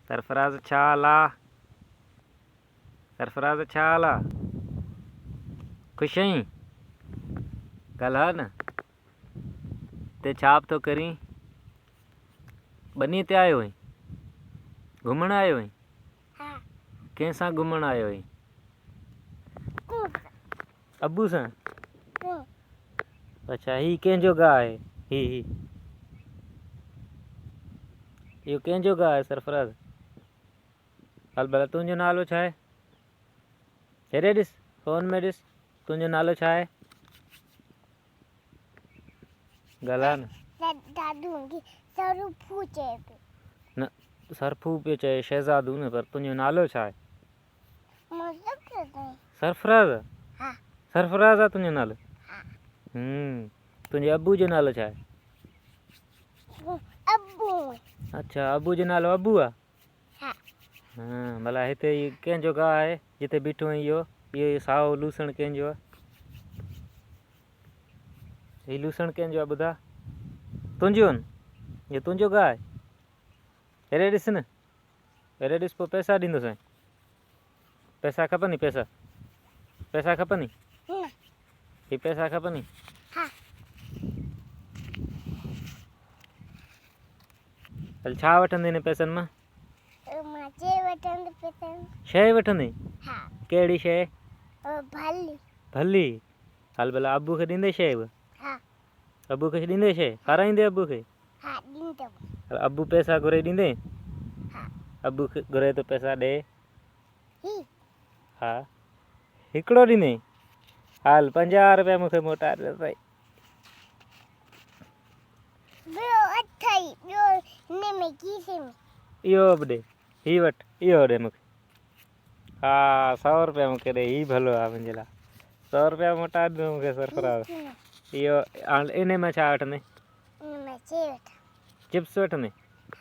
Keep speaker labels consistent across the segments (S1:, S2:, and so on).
S1: सरफराज छाला, सरफराज छाला, खुश हैं गल है न ते छाप तो करी बनी ते आयो है घूमण आयो है
S2: हाँ
S1: कैसा घूमण आयो है
S2: कूप
S1: अब्बू सा
S2: कूप
S1: अच्छा ही कंहिंजो गाह है ही इहो कंहिंजो गाह है सरफराज हल भला तुंहिंजो नालो छा आहे हेरे ॾिस फ़ोन में ॾिस तुंहिंजो नालो छा आहे ॻाल्हाए न
S2: दादू की सरू पूछे
S1: न सरफू पियो चए शहज़ादू न पर तुंहिंजो नालो छा आहे
S2: मतलब क्या है
S1: सरफराज
S2: हाँ
S1: सरफराज आहे तुंहिंजो नालो
S2: हाँ
S1: तुंहिंजे अब्बू जो नालो छा आहे
S2: अब्बू
S1: अच्छा अब्बू जो नालो अब्बू आहे
S2: हाँ
S1: हाँ भला हिते ई कंहिंजो गाह आहे जिते बीठो आहीं इहो साओ लूसण कंहिंजो आहे हीउ लूसण कंहिंजो आहे ॿुधा तुंहिंजो न इहो तुंहिंजो गाह आहे हेरे ॾिस न हेरे ॾिस पोइ पैसा ॾींदोसीं पैसा खपनि पैसा पैसा खपनि
S2: ना
S1: ही पैसा खपनि
S2: हाँ
S1: हल छा वठंदे हिन पैसनि मां
S2: मुझे बटन पसंद
S1: शइ वठंदे
S2: हाँ
S1: कहिड़ी शइ
S2: और भली
S1: भली हल भला अब्बू खे ॾींदे शइ बि
S2: हाँ
S1: अब्बू खे ॾींदे शइ खाराईंदे अब्बू खे
S2: हाँ दिन तो
S1: हल अब्बू पैसा घुरे ॾींदे
S2: हाँ
S1: अब्बू खे घुरे तो पैसा ॾे
S2: ही
S1: हा हिकिड़ो ॾींदे हल 50 रुपया मूंखे मोटाए ॾे साईं
S2: बियो अठाई बियो ने में कीसे में
S1: इहो बि ॾे हीउ वठि इहो ॾे मूंखे हा 100 रुपया मूंखे ॾे हीउ भलो आहे मुंहिंजे लाइ 100 रुपया मोटाए ॾिनो मूंखे सरफराज इहो हाणे इन में छा वठंदे
S2: मैं चे बटा
S1: चिप्स वठंदे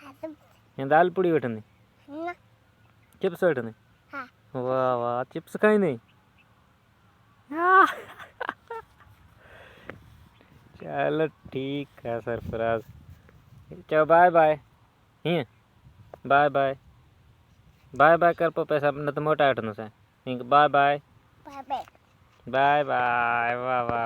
S2: हाँ सब
S1: या दाल पूड़ी वठंदे
S2: ना
S1: चिप्स वठंदे
S2: हाँ
S1: वाह वाह चिप्स खाईंदे चलो ठीक है सरफराज चलो बाय बाय हीअं बाय बाय बाय बाय कर पोइ पैसा न त मोटाए वठंदोसीं bye bye
S2: bye bye
S1: bye bye वाह वाह